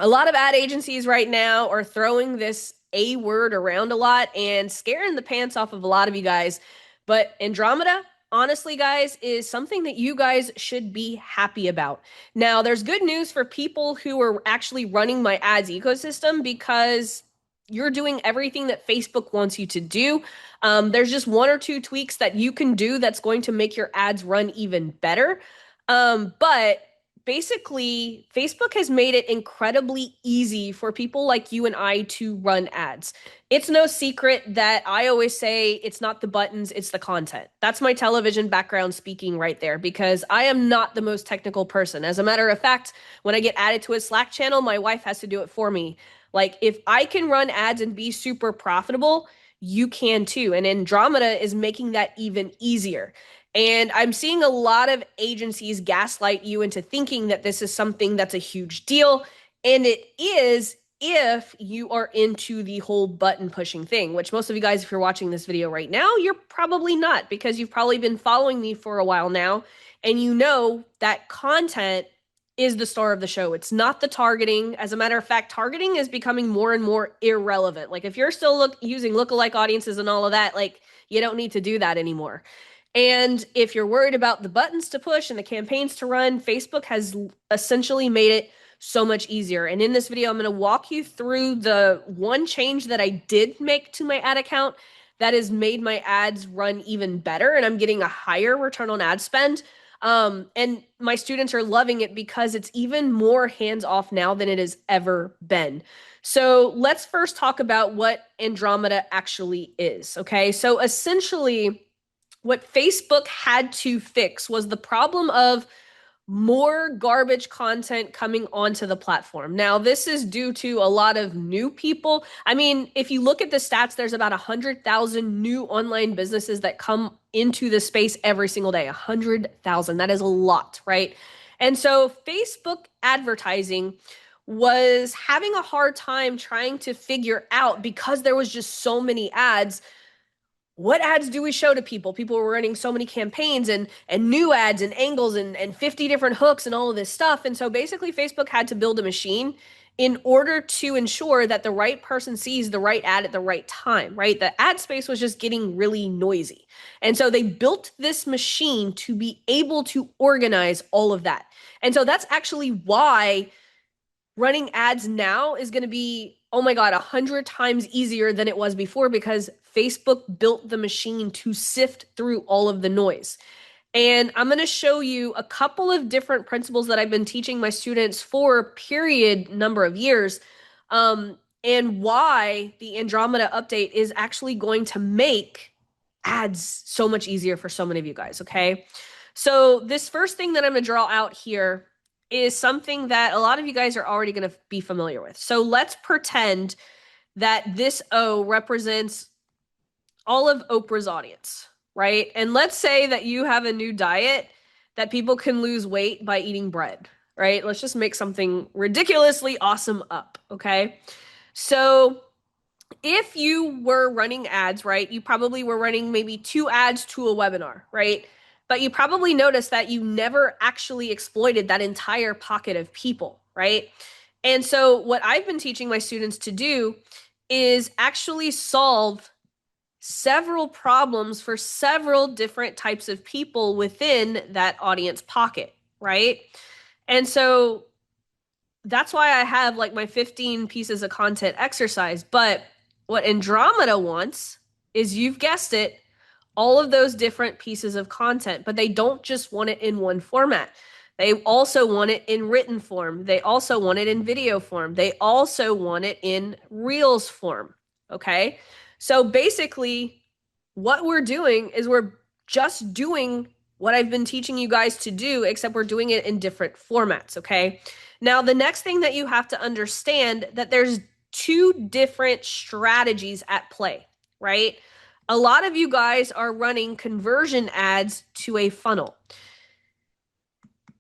A lot of ad agencies right now are throwing this A word around a lot and scaring the pants off of a lot of you guys. But Andromeda, honestly, guys, is something that you guys should be happy about. Now, there's good news for people who are actually running my ads ecosystem because you're doing everything that Facebook wants you to do. There's just one or two tweaks that you can do that's going to make your ads run even better. But basically, Facebook has made it incredibly easy for people like you and I to run ads. It's no secret that I always say it's not the buttons, it's the content. That's my television background speaking right there because I am not the most technical person. As a matter of fact, when I get added to a Slack channel, my wife has to do it for me. Like, if I can run ads and be super profitable, you can too. And Andromeda is making that even easier. And I'm seeing a lot of agencies gaslight you into thinking that this is something that's a huge deal. And it is if you are into the whole button pushing thing, which most of you guys, if you're watching this video right now, you're probably not because you've probably been following me for a while now. And you know that content is the star of the show. It's not the targeting. As a matter of fact, targeting is becoming more and more irrelevant. Like if you're still using lookalike audiences and all of that, like you don't need to do that anymore. And if you're worried about the buttons to push and the campaigns to run, Facebook has essentially made it so much easier. And in this video, I'm going to walk you through the one change that I did make to my ad account that has made my ads run even better. And I'm getting a higher return on ad spend. And my students are loving it because it's even more hands off now than it has ever been. So let's first talk about what Andromeda actually is. Okay. So essentially, what Facebook had to fix was the problem of more garbage content coming onto the platform. Now, this is due to a lot of new people. I mean, if you look at the stats, there's about 100,000 new online businesses that come into the space every single day. 100,000. That is a lot, right? And so Facebook advertising was having a hard time trying to figure out because there was just so many ads, what ads do we show to people? People were running so many campaigns and new ads and angles and 50 different hooks and all of this stuff. And so basically Facebook had to build a machine in order to ensure that the right person sees the right ad at the right time, right? The ad space was just getting really noisy. And so they built this machine to be able to organize all of that. And so that's actually why running ads now is going to be, oh my God, 100 times easier than it was before because Facebook built the machine to sift through all of the noise. And I'm going to show you a couple of different principles that I've been teaching my students for a period number of years, and why the Andromeda update is actually going to make ads so much easier for so many of you guys, okay? So this first thing that I'm going to draw out here is something that a lot of you guys are already going to be familiar with. So let's pretend that this O represents all of Oprah's audience, right? And let's say that you have a new diet that people can lose weight by eating bread, right? Let's just make something ridiculously awesome up, okay? So if you were running ads, right, you probably were running maybe 2 ads to a webinar, right? But you probably noticed that you never actually exploited that entire pocket of people, right? And so what I've been teaching my students to do is actually solve several problems for several different types of people within that audience pocket, right? And so that's why I have like my 15 pieces of content exercise. But what Andromeda wants is, you've guessed it, all of those different pieces of content, but they don't just want it in one format. They also want it in written form. They also want it in video form. They also want it in Reels form. Okay. So basically, what we're doing is we're just doing what I've been teaching you guys to do, except we're doing it in different formats. Okay. Now, the next thing that you have to understand that there's 2 different strategies at play, right? A lot of you guys are running conversion ads to a funnel.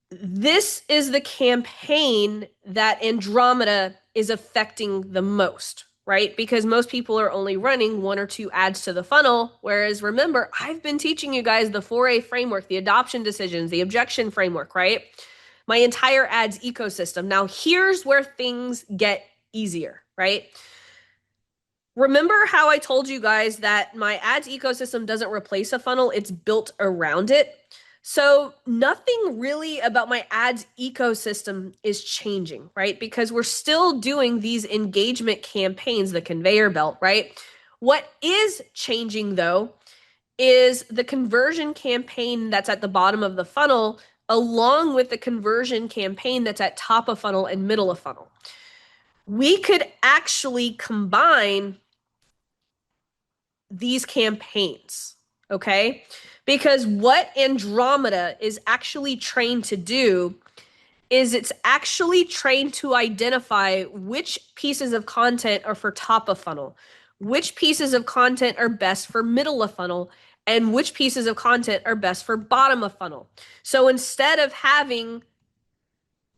This is the campaign that Andromeda is affecting the most, right? Because most people are only running 1 or 2 ads to the funnel. Whereas remember, I've been teaching you guys the 4A framework, the adoption decisions, the objection framework, right? my entire ads ecosystem. Now, here's where things get easier, right? Remember how I told you guys that my ads ecosystem doesn't replace a funnel, it's built around it. So nothing really about my ads ecosystem is changing, right? Because we're still doing these engagement campaigns, the conveyor belt, right? What is changing though is the conversion campaign that's at the bottom of the funnel, along with the conversion campaign that's at top of funnel and middle of funnel. We could actually combine these campaigns, okay? Because what Andromeda is actually trained to do is it's actually trained to identify which pieces of content are for top of funnel, which pieces of content are best for middle of funnel, and which pieces of content are best for bottom of funnel. So instead of having,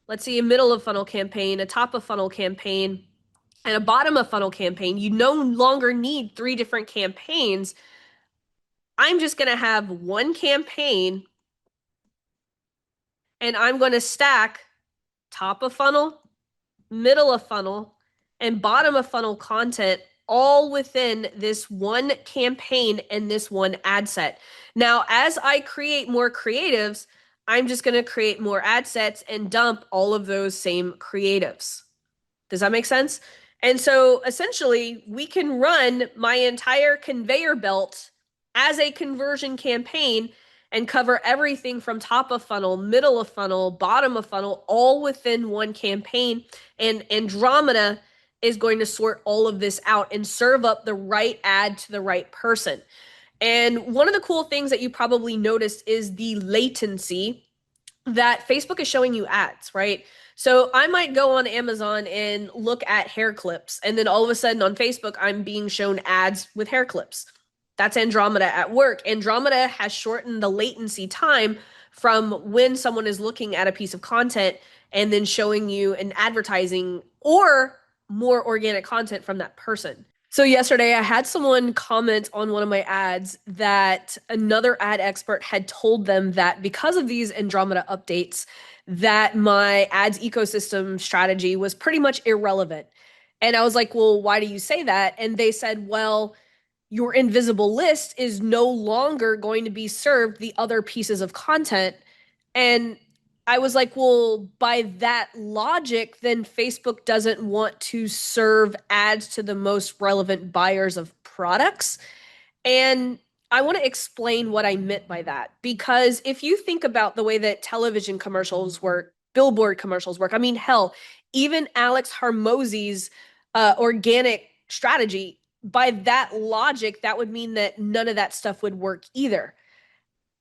let's see, a middle of funnel campaign, a top of funnel campaign, and a bottom of funnel campaign, you no longer need three different campaigns. I'm just going to have one campaign and I'm going to stack top of funnel, middle of funnel, and bottom of funnel content all within this one campaign and this one ad set. Now, as I create more creatives, I'm just going to create more ad sets and dump all of those same creatives. Does that make sense? And so essentially, we can run my entire conveyor belt as a conversion campaign and cover everything from top of funnel, middle of funnel, bottom of funnel, all within one campaign. And Andromeda is going to sort all of this out and serve up the right ad to the right person. And one of the cool things that you probably noticed is the latency that Facebook is showing you ads, right? So I might go on Amazon and look at hair clips, and then all of a sudden on Facebook, I'm being shown ads with hair clips. That's Andromeda at work. Andromeda has shortened the latency time from when someone is looking at a piece of content and then showing you an advertising or more organic content from that person. So yesterday I had someone comment on one of my ads that another ad expert had told them that because of these Andromeda updates, that my ads ecosystem strategy was pretty much irrelevant. And I was like, well, why do you say that? And they said, well, your invisible list is no longer going to be served the other pieces of content. And I was like, well, by that logic, then Facebook doesn't want to serve ads to the most relevant buyers of products. And I want to explain what I meant by that. Because if you think about the way that television commercials work, billboard commercials work, I mean, hell, even Alex Hormozy's organic strategy, by that logic, that would mean that none of that stuff would work either.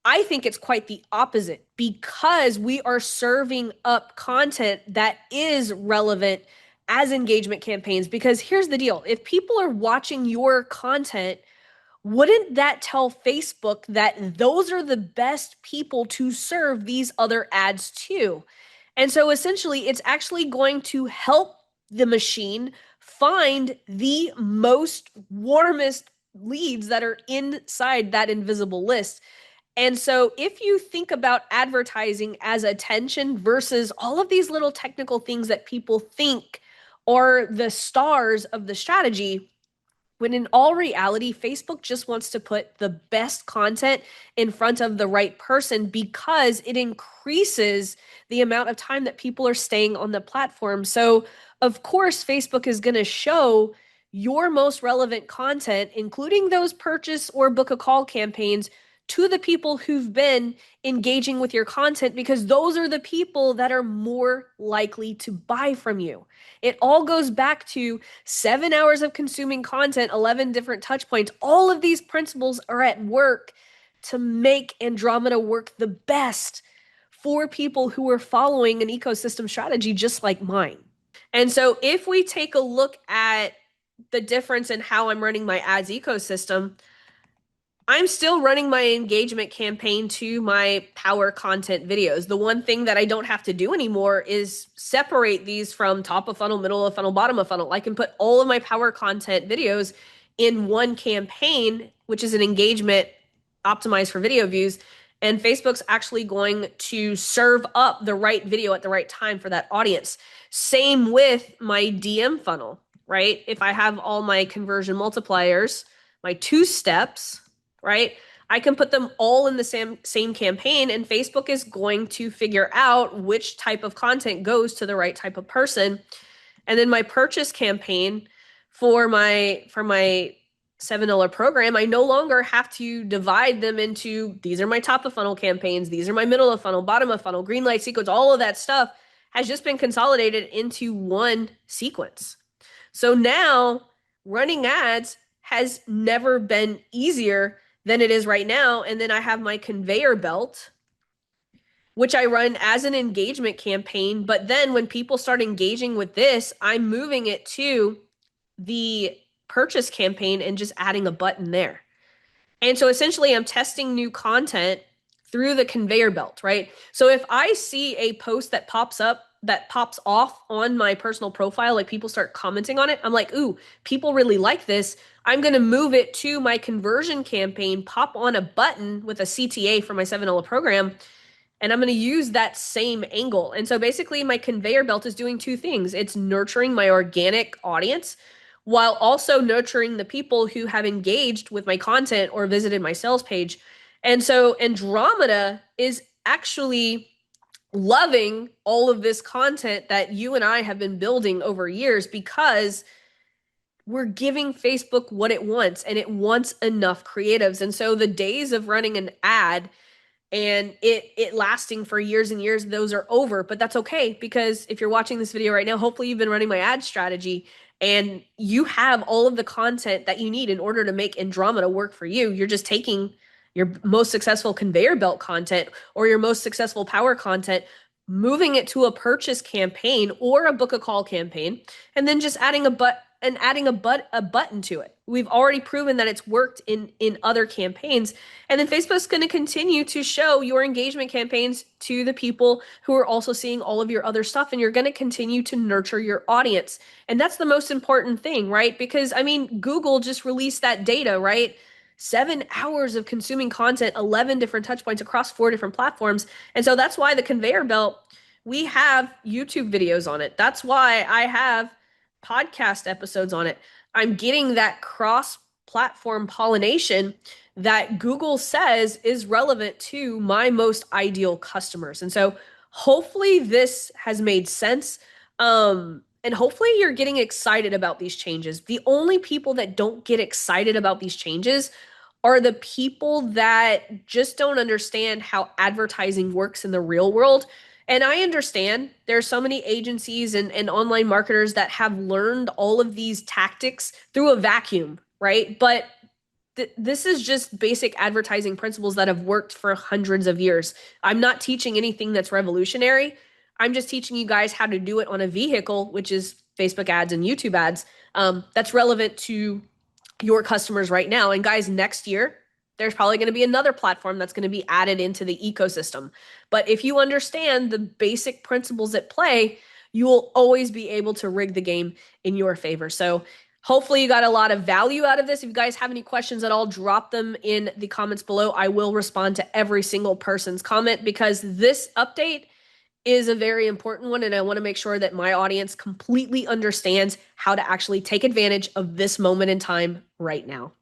I think it's quite the opposite because we are serving up content that is relevant as engagement campaigns. Because here's the deal, if people are watching your content, wouldn't that tell Facebook that those are the best people to serve these other ads to? And so essentially, it's actually going to help the machine find the most warmest leads that are inside that invisible list. And so if you think about advertising as attention versus all of these little technical things that people think are the stars of the strategy, when in all reality, Facebook just wants to put the best content in front of the right person because it increases the amount of time that people are staying on the platform. So, of course, Facebook is going to show your most relevant content, including those purchase or book a call campaigns, to the people who've been engaging with your content because those are the people that are more likely to buy from you. It all goes back to 7 hours of consuming content, 11 different touch points. All of these principles are at work to make Andromeda work the best for people who are following an ecosystem strategy just like mine. And so if we take a look at the difference in how I'm running my ads ecosystem, I'm still running my engagement campaign to my power content videos. The one thing that I don't have to do anymore is separate these from top of funnel, middle of funnel, bottom of funnel. I can put all of my power content videos in one campaign, which is an engagement optimized for video views. and Facebook's actually going to serve up the right video at the right time for that audience. Same with my DM funnel, right? If I have all my conversion multipliers, my two steps, right? I can put them all in the same campaign, and Facebook is going to figure out which type of content goes to the right type of person. And then my purchase campaign for my $7 program, I no longer have to divide them into these are my top of funnel campaigns, these are my middle of funnel, bottom of funnel, green light sequence, all of that stuff has just been consolidated into one sequence. So now running ads has never been easier than it is right now. And then I have my conveyor belt, which I run as an engagement campaign. But then when people start engaging with this, I'm moving it to the purchase campaign and just adding a button there. And so essentially, I'm testing new content through the conveyor belt, right? So if I see a post that pops up, that pops off on my personal profile, like people start commenting on it, I'm like, ooh, people really like this. I'm going to move it to my conversion campaign, pop on a button with a CTA for my $7 program, and I'm going to use that same angle. And so basically, my conveyor belt is doing two things. It's nurturing my organic audience while also nurturing the people who have engaged with my content or visited my sales page. And so Andromeda is actually loving all of this content that you and I have been building over years because we're giving Facebook what it wants, and it wants enough creatives. And so the days of running an ad and it lasting for years and years, those are over. But that's okay, because if you're watching this video right now, hopefully you've been running my ad strategy and you have all of the content that you need in order to make Andromeda work for you. You're just taking your most successful conveyor belt content or your most successful power content, moving it to a purchase campaign or a book a call campaign, and then just adding a button to it. We've already proven that it's worked in other campaigns. And then Facebook's going to continue to show your engagement campaigns to the people who are also seeing all of your other stuff, and you're going to continue to nurture your audience. And that's the most important thing, right? Because I mean, Google just released that data, right? 7 hours of consuming content, 11 different touch points across 4 different platforms. And so that's why the conveyor belt, we have YouTube videos on it. That's why I have podcast episodes on it. I'm getting that cross platform pollination that Google says is relevant to my most ideal customers. And so hopefully this has made sense. And hopefully you're getting excited about these changes. The only people that don't get excited about these changes are the people that just don't understand how advertising works in the real world. And I understand there's so many agencies and online marketers that have learned all of these tactics through a vacuum, right? But this is just basic advertising principles that have worked for hundreds of years. I'm not teaching anything that's revolutionary. I'm just teaching you guys how to do it on a vehicle, which is Facebook ads and YouTube ads, that's relevant to your customers right now. And guys, next year, there's probably going to be another platform that's going to be added into the ecosystem. But if you understand the basic principles at play, you will always be able to rig the game in your favor. So hopefully you got a lot of value out of this. If you guys have any questions at all, drop them in the comments below. I will respond to every single person's comment because this update is a very important one, and I want to make sure that my audience completely understands how to actually take advantage of this moment in time right now.